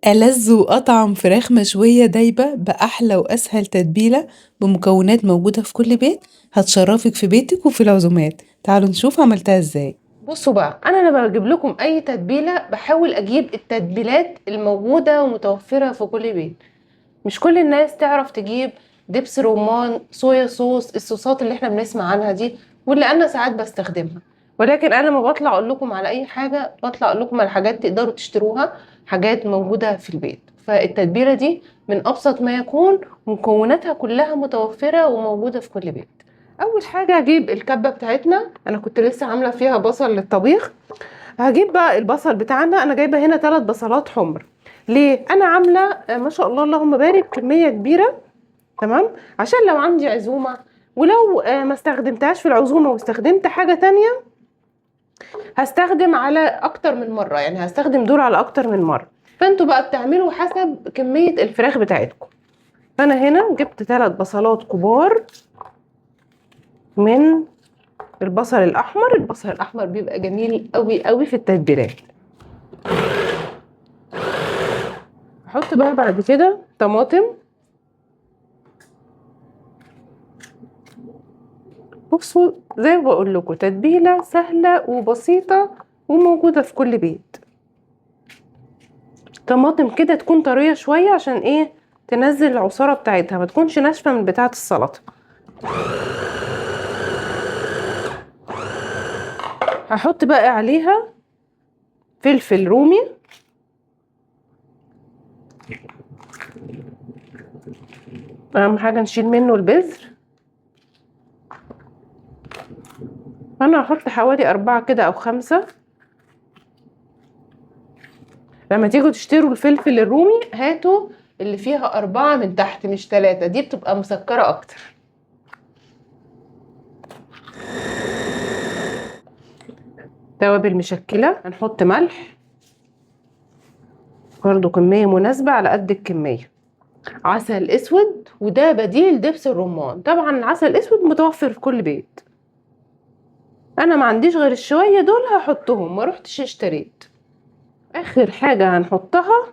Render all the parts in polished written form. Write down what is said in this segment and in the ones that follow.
ألذ وأطعم فراخ مشوية دايبة بأحلى وأسهل تتبيلة بمكونات موجودة في كل بيت، هتشرفك في بيتك وفي العزومات. تعالوا نشوف عملتها ازاي. بصوا بقى، انا لما بجيب لكم اي تتبيله بحاول اجيب التتبيلات الموجوده ومتوفره في كل بيت. مش كل الناس تعرف تجيب دبس رمان، صويا صوص، الصوصات اللي احنا بنسمع عنها دي، واللي انا ساعات بستخدمها. ولكن انا لما بطلع اقول لكم على اي حاجه بطلع اقول لكم على حاجات تقدروا تشتروها، حاجات موجوده في البيت. فالتتبيله دي من ابسط ما يكون، مكوناتها كلها متوفره وموجوده في كل بيت. اول حاجه هجيب الكبه بتاعتنا، انا كنت لسه عامله فيها بصل للطبيخ. هجيب بقى البصل بتاعنا، انا جايبه هنا 3 بصلات حمر. ليه؟ انا عامله ما شاء الله اللهم بارك كميه كبيره، تمام، عشان لو عندي عزومه، ولو ما استخدمتهاش في العزومه واستخدمت حاجه تانية هستخدم على اكتر من مره، يعني هستخدم دول على اكتر من مره. فانتوا بقى بتعملوا حسب كميه الفراخ بتاعتكم. فانا هنا جبت 3 بصلات كبار من البصل الاحمر. البصل الاحمر بيبقى جميل قوي قوي في التتبيلات. احط بقى بعد كده طماطم. بصوا، زي ما بقول لكم تتبيله سهله وبسيطه وموجوده في كل بيت. طماطم كده تكون طريه شويه، عشان ايه؟ تنزل العصاره بتاعتها، ما تكونش ناشفه من بتاعه السلطه. هحط بقى عليها فلفل رومي، اهم حاجه نشيل منه البذر. انا هحط حوالي 4 كده او 5. لما تيجوا تشتروا الفلفل الرومي هاتوا اللي فيها 4 من تحت مش 3، دي بتبقى مسكرة اكتر. توابل مشكلة، هنحط ملح برضو كمية مناسبة على قد الكمية. عسل اسود، وده بديل دبس الرمان. طبعا العسل الاسود متوفر في كل بيت، انا ما عنديش غير الشوية دول هحطهم، ما روحتش اشتريت. اخر حاجة هنحطها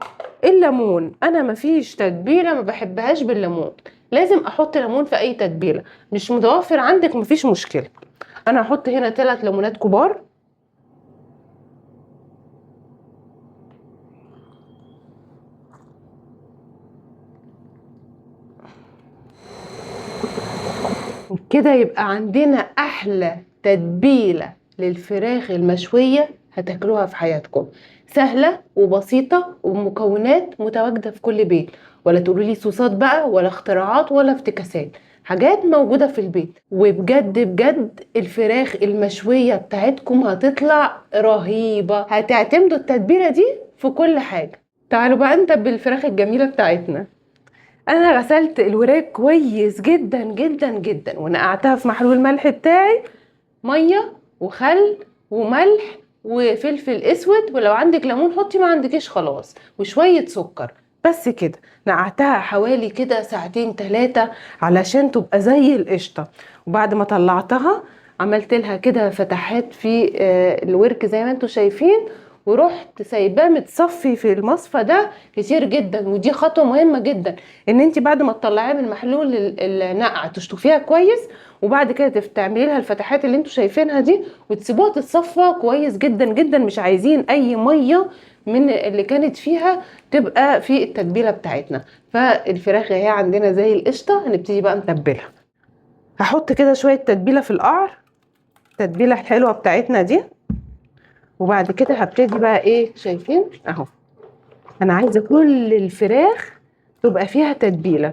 الليمون. انا مفيش تتبيله ما بحبهاش بالليمون، لازم احط ليمون في اي تتبيله. مش متوفر عندك مفيش مشكله. انا هحط هنا 3 ليمونات كبار. كده يبقى عندنا احلى تتبيله للفراخ المشويه هتاكلوها في حياتكم. سهله وبسيطه ومكونات متواجده في كل بيت، ولا تقولوا لي صوصات بقى ولا اختراعات ولا افتكاسات، حاجات موجوده في البيت. وبجد بجد الفراخ المشويه بتاعتكم هتطلع رهيبه، هتعتمدوا التتبيله دي في كل حاجه. تعالوا بقى نتبل الفراخ الجميله بتاعتنا. انا غسلت الوراك كويس جدا جدا جدا، ونقعتها في محلول الملح بتاعي، ميه وخل وملح وفلفل اسود، ولو عندك ليمون حطي، ما عندكيش خلاص، وشويه سكر. بس كده نقعتها حوالي كده 2 3 علشان تبقى زي القشطه. وبعد ما طلعتها عملت لها كده فتحات في الورك زي ما انتم شايفين، ورحت سايباه متصفي في المصفى ده كتير جدا. ودي خطوه مهمه جدا، ان انت بعد ما تطلعيها من محلول النقع تشطفيها كويس، وبعد كده تعملي لها الفتحات اللي انتوا شايفينها دي، وتسيبوها تتصفى كويس جدا جدا. مش عايزين اي ميه من اللي كانت فيها تبقى في التتبيله بتاعتنا. فالفراخ هي عندنا زي القشطه، هنبتدي بقى نتبلها. هحط كده شويه تتبيله في القعر، التتبيله الحلوه بتاعتنا دي. وبعد كده هبتدي بقى ايه، شايفين اهو، انا عايزه كل الفراخ تبقى فيها تتبيله،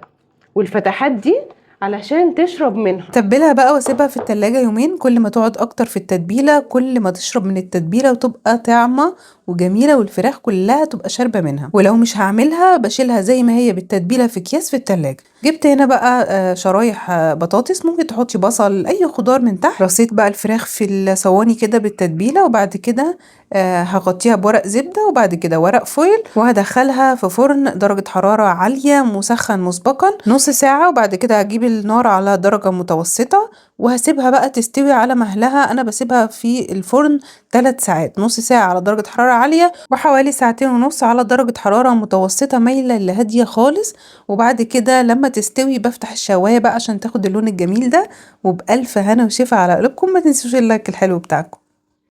والفتحات دي علشان تشرب منها. تبلها بقى واسيبها في التلاجة يومين، كل ما تقعد اكتر في التتبيلة كل ما تشرب من التتبيلة وتبقى طعمة وجميلة، والفراخ كلها تبقى شاربة منها. ولو مش هعملها بشيلها زي ما هي بالتتبيلة في اكياس في التلاجة. جبت هنا بقى شرايح بطاطس، ممكن تحطي بصل اي خضار من تحت. رصيت بقى الفراخ في الصواني كده بالتتبيلة، وبعد كده هغطيها بورق زبدة، وبعد كده ورق فويل، وهدخلها في فرن درجة حرارة عالية مسخن مسبقا نص ساعة. وبعد كده هجيب النار على درجة متوسطة وهسيبها بقى تستوي على مهلها. انا بسيبها في الفرن 3 ساعات، نص ساعة على درجة حرارة عالية وحوالي ساعتين ونص على درجة حرارة متوسطة مايلة لهادية خالص. وبعد كده لما تستوي بفتح الشواية بقى عشان تاخد اللون الجميل ده. وبألف هنا وشفا على قلوبكم. ما تنسوش اللايك الحلو بتاعكم.